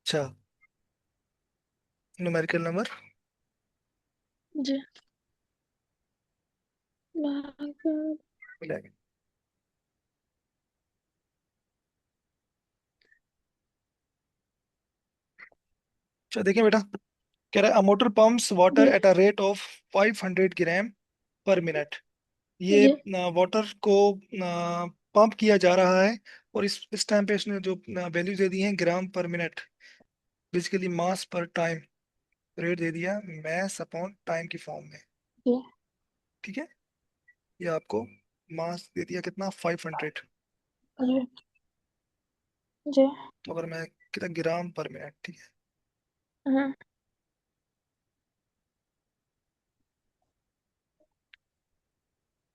अच्छा, numerical number. जी। भाग- मिलेगा। अच्छा देखिए बेटा, कह रहा है अ मोटर पंप्स वाटर जी। At a rate of 500 gram per minute. ये जी। वाटर को पंप किया जा रहा है, और इस टाइम पे इसने जो वैल्यू दे दी है ग्राम पर मिनट, बेसिकली मास पर टाइम, रेट दे दिया मैस अपॉन टाइम की फॉर्म में। जी। ठीक है, ये आपको मास दे दिया कितना, 500। जी। जी। तो अगर मैं कितना, ग्राम पर मिनट, ठीक है। हम्म।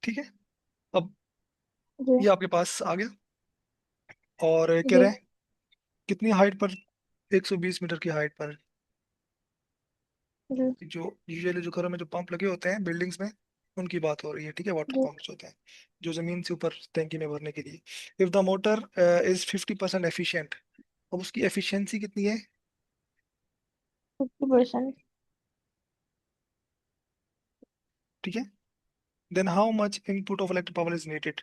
ठीक है, अब जी। ये आपके पास आ गया, और कह जी। रहे हैं कितनी हाइट पर, 120 मीटर की हाइट पर, जी। जो यूजुअली जो घरों में जो पंप लगे होते हैं बिल्डिंग्स में, उनकी बात हो रही है। ठीक है, वाटर जी। पंप्स होते हैं जो जमीन से ऊपर टैंकी में भरने के लिए। If the motor is 50% efficient, अब उसकी एफिशिएंसी कितनी है? 50%। ठीक है, then how much input of electric power is needed,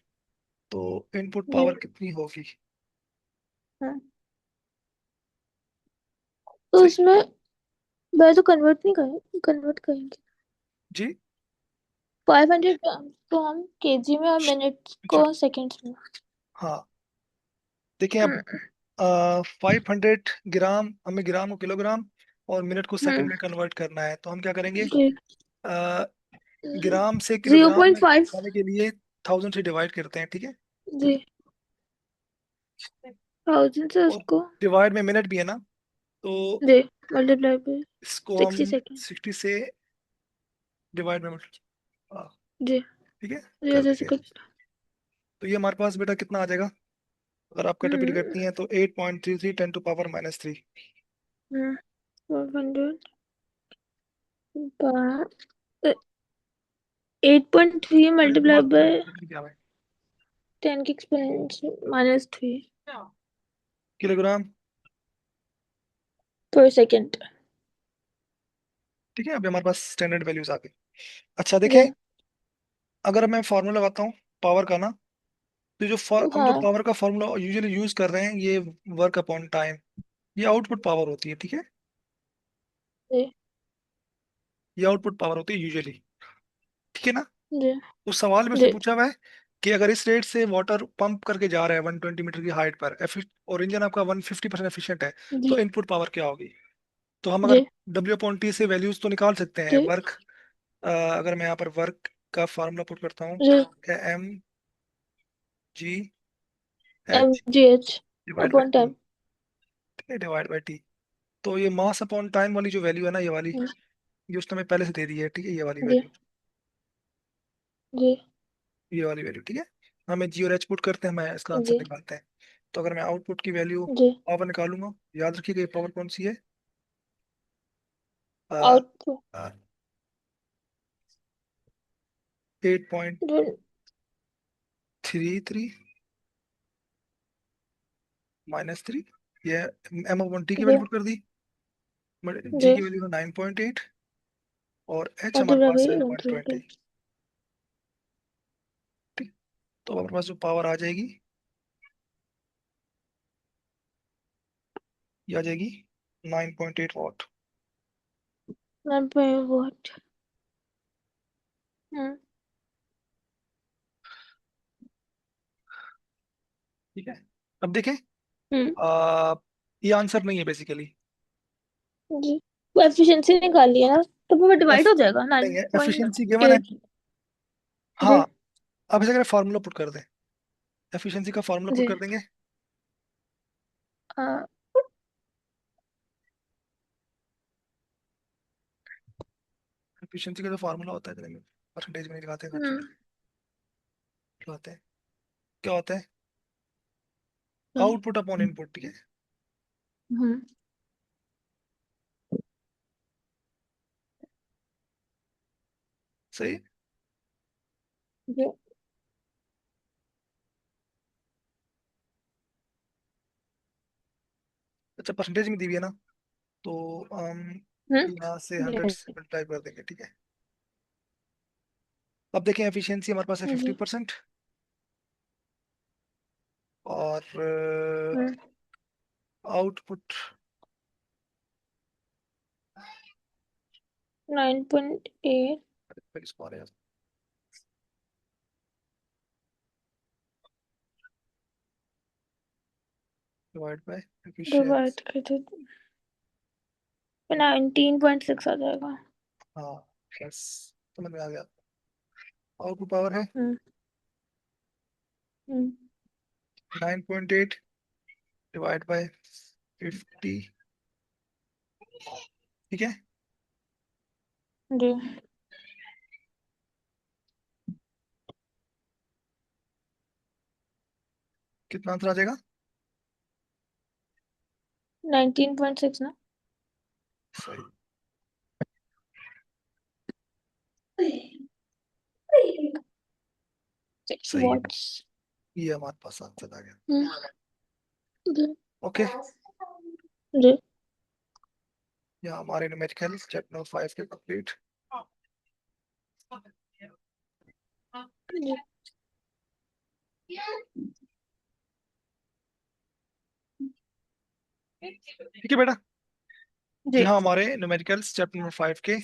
तो इनपुट जी। पावर कितनी होगी? हाँ। तो सही। उसमें मैं तो कन्वर्ट नहीं करें, कन्वर्ट करेंगे। जी। 500 ग्राम तो हम केजी में और मिनट्स अच्छा, को सेकंड्स में। हाँ, देखिए अब हम्म। 500 ग्राम, हमें ग्राम को किलोग्राम और मिनट को सेकंड हम्म। में कन्वर्ट करना है, तो हम क्या करेंगे, जी। ग्राम से जीरो किलोग्राम पॉइंट में फाइव जाने के लिए 1000 से डिवाइड करते हैं। ठीक है, जी। 1000 से और उसको। डिवाइड में मिनट भी है ना, तो जी। मल्टीप्लाई बाय इसको हम 60 सेकेंड। 60 से डिवाइड में जी। ठीक है, जी कर ऐसे ऐसे देंगे। कर। तो ये हमारे पास बेटा कितना आ जाएगा, अगर आप कैटेगरी हम्म। करती हैं तो 8.33 10 to the power -3। 400 8.3 10 to the multiply power by क्या है, 10 की एक्सपोनेंशियल -3 किलोग्राम। पर सेकेंड। ठीक है, अभी हमारे पास स्टैंडर्ड वैल्यूज आ गई। अच्छा देखें, जी। अगर मैं फार्मूला लगाता हूँ पावर का ना, तो हम जो हाँ। पावर का फार्मूला यूजुअली यूज कर रहे हैं, ये वर्क अपॉन टाइम, ये आउटपुट पावर होती है। ठीक है, जी। ये आउटपुट पावर होती है यूजुअली। ठीक है ना, जी। उस सवाल में उसने जी। पूछा हुआ है कि अगर इस रेट से वाटर पंप करके जा रहा है 120 मीटर की हाइट पर, और इंजन आपका 150% एफिशिएंट है, जी। तो इनपुट पावर क्या होगी? तो हम अगर जी। W/T से वैल्यूज तो निकाल सकते हैं, जी। वर्क, अगर मैं यहाँ पर वर्क का फार्मूला पुट करता हूँ, जी। M Mgh g h divide by upon t. Time. ठीक है, डिवाइड बाई टी। तो ये मास अपॉन टाइम वाली जो वैल्यू है ना, ये वाली, ये उसने हमें पहले से दे दी है। ठीक है, ये वाली जी। वैल्यू, जी। ये वाली वैल्यू। ठीक है, हमें जी और एच पुट करते हैं, मैं इसका आंसर जी। निकालते हैं। तो अगर मैं आउटपुट की वैल्यू जी। पावर निकालूंगा, याद रखिएगा ये पावर कौन सी है, आउटपुट 8.33 -3, ये M/T की जी। वैल्यू पुट कर दी, जी जी की वैल्यू है 9.8, और एच हमारे मल्टीप्लाई पास बाय है 120। 120। ठीक, तो हमारे पास जो पावर आ जाएगी, ये आ जाएगी 9.8 वाट। 1.8 हम्म। ठीक है, अब देखें, हम्म। आ, ये आंसर नहीं है बेसिकली। जी। वो एफिशिएंसी निकाली है ना, तो वो डिवाइड हो जाएगा नहीं नाइन है, पॉइंट एफिशिएंसी गिवन है। एट जी। हाँ, अब इसे फार्मूला पुट कर दें, एफिशिएंसी का फार्मूला पुट जी। कर देंगे। हाँ। एफिशिएंसी का जो फार्मूला होता है, परसेंटेज में नहीं दिखाते हैं, हम्म। क्या होता है, क्या होता है, हाँ। Output upon input. ठीक है, हम्म। सही। जी। अच्छा परसेंटेज में दी हुई है ना, तो हम यहाँ से 100 से जी मल्टीप्लाई कर देंगे, ठीक है। अब देखें एफिशिएंसी हमारे पास है फिफ्टी जी। परसेंट और hmm. Output 9.8 divide by divide efficiency. कर दो 19.6 आ जाएगा। हाँ बस समझ में आ गया। आउटपुट पावर है हम्म। हम्म। 9.8 डिवाइड बाय 50, ठीक है। जी। कितना आंसर आ जाएगा? 19.6 ना। सही। 6 सही है, वॉट्स। ये हमारे पास आंसर आ गया। जी। ओके, जी। यहाँ हमारे न्यूमेरिकल चैप्टर 5 के कंप्लीट। जी। ठीक है बेटा, जी। यहाँ हमारे न्यूमेरिकल्स चैप्टर नंबर 5 के